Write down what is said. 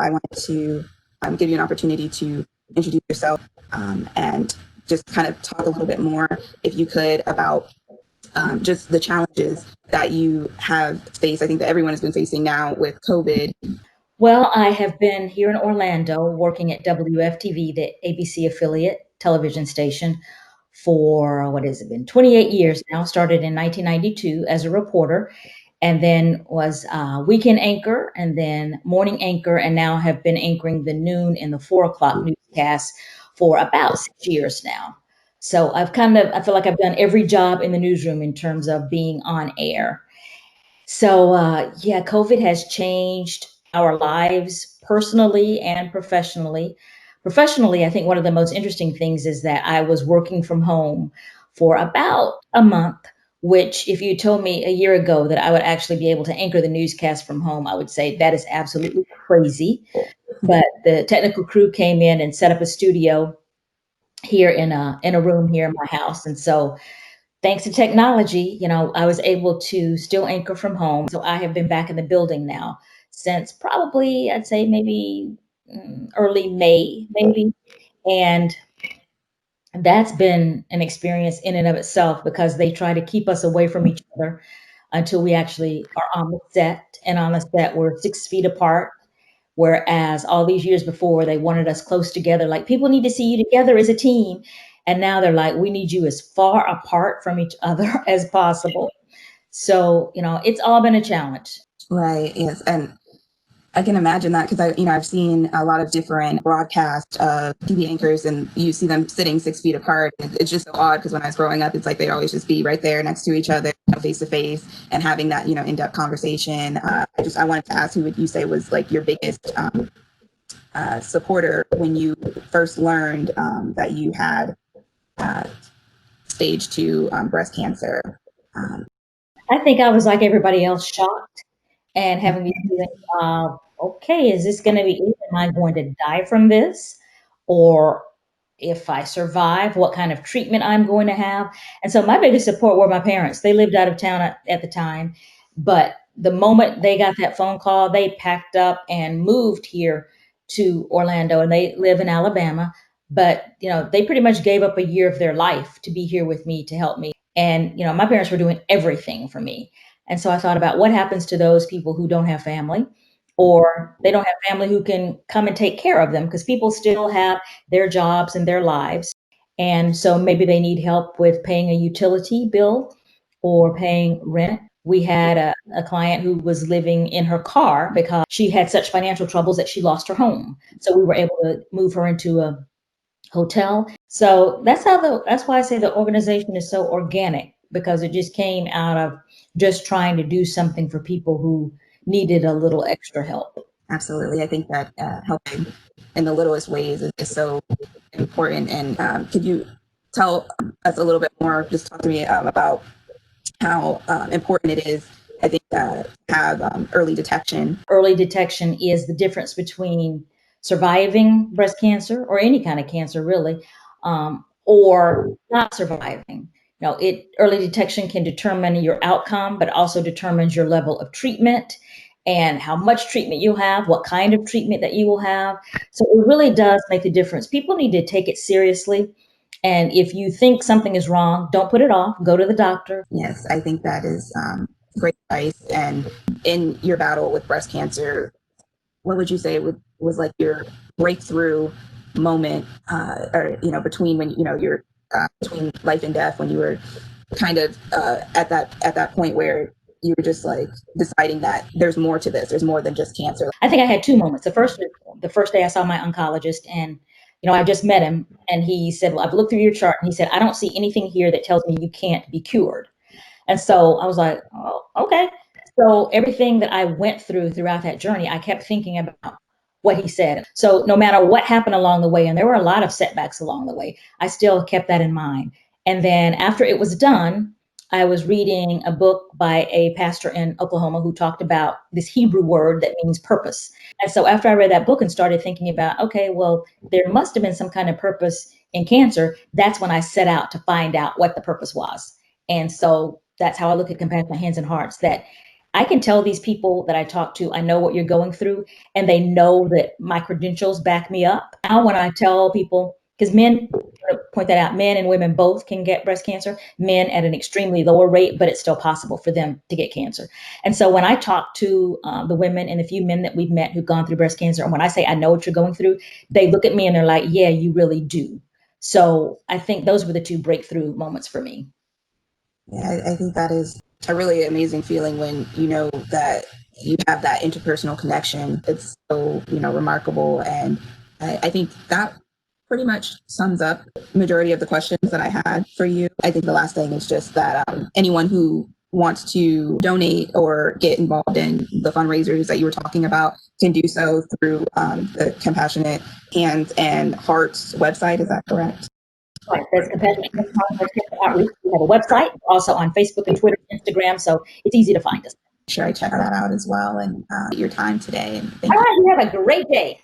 I wanted to give you an opportunity to introduce yourself and just kind of talk a little bit more, if you could, about just the challenges that you have faced. I think that everyone has been facing now with COVID. Well, I have been here in Orlando working at WFTV, the ABC affiliate television station, for what has it been 28 years now. Started in 1992 as a reporter, and then was weekend anchor, and then morning anchor, and now have been anchoring the noon and the 4 o'clock newscast for about 6 years now. So I feel like I've done every job in the newsroom in terms of being on air. So, yeah, COVID has changed our lives personally and professionally. Professionally, I think one of the most interesting things is that I was working from home for about a month, which, if you told me a year ago that I would actually be able to anchor the newscast from home, I would say that is absolutely crazy. But the technical crew came in and set up a studio here in a room here in my house, and so thanks to technology, I was able to still anchor from home. So I have been back in the building now since probably, I'd say maybe early May, maybe. And that's been an experience in and of itself because they try to keep us away from each other until we actually are on the set. And on the set, we're 6 feet apart. Whereas all these years before, they wanted us close together, like people need to see you together as a team. And now they're like, we need you as far apart from each other as possible. So, it's all been a challenge. Right. Yes. And I can imagine that because I've seen a lot of different broadcast TV anchors, and you see them sitting 6 feet apart. It's just so odd because when I was growing up, it's like they'd always just be right there next to each other, face to face, and having that in-depth conversation. I wanted to ask, who would you say was like your biggest supporter when you first learned that you had uh, stage 2 breast cancer? Um, I think I was like everybody else, shocked and having these feelings of, okay, is this going to be it? Am I going to die from this? Or if I survive, what kind of treatment I'm going to have? And so my biggest support were my parents. They lived out of town at the time, but the moment they got that phone call, they packed up and moved here to Orlando, and they live in Alabama. But, they pretty much gave up a year of their life to be here with me to help me. And, my parents were doing everything for me. And so I thought about what happens to those people who don't have family, or they don't have family who can come and take care of them, because people still have their jobs and their lives. And so maybe they need help with paying a utility bill or paying rent. We had a client who was living in her car because she had such financial troubles that she lost her home. So we were able to move her into a hotel. So that's why I say the organization is so organic, because it just came out of just trying to do something for people who needed a little extra help. Absolutely. I think that helping in the littlest ways is so important. And could you tell us a little bit more, just talk to me about how important it is, I think, to have early detection? Early detection is the difference between surviving breast cancer, or any kind of cancer really, or not surviving. Early detection can determine your outcome, but also determines your level of treatment and how much treatment you have, what kind of treatment that you will have. So it really does make a difference. People need to take it seriously. And if you think something is wrong, don't put it off. Go to the doctor. Yes, I think that is great advice. And in your battle with breast cancer, what would you say was like your breakthrough moment, or between when you're between life and death, when you were kind of at that point where you were just like deciding that there's more to this, there's more than just cancer? I think I had two moments. The first day I saw my oncologist, and I just met him, and he said, "Well, I've looked through your chart," and he said, "I don't see anything here that tells me you can't be cured." And so I was like, "Oh, okay." So everything that I went throughout that journey, I kept thinking about what he said. So no matter what happened along the way, and there were a lot of setbacks along the way, I still kept that in mind. And then after it was done, I was reading a book by a pastor in Oklahoma who talked about this Hebrew word that means purpose. And so after I read that book and started thinking about, okay, well, there must have been some kind of purpose in cancer, that's when I set out to find out what the purpose was. And so that's how I look at Compassionate Hands and Hearts, that I can tell these people that I talk to, I know what you're going through, and they know that my credentials back me up. Now, when I tell people, because men, point that out, men and women both can get breast cancer, men at an extremely lower rate, but it's still possible for them to get cancer. And so when I talk to the women and the few men that we've met who've gone through breast cancer, and when I say I know what you're going through, they look at me and they're like, yeah, you really do. So I think those were the two breakthrough moments for me. Yeah, I think that is a really amazing feeling when you know that you have that interpersonal connection. It's so, remarkable. And I think that pretty much sums up the majority of the questions that I had for you. I think the last thing is just that anyone who wants to donate or get involved in the fundraisers that you were talking about can do so through the Compassionate Hands and Hearts website. Is that correct? Right, there's Compassionate Outreach. We have a website, also on Facebook and Twitter, Instagram, so it's easy to find us. Sure, I check that out as well. And your time today. And thank All you. right, you have a great day.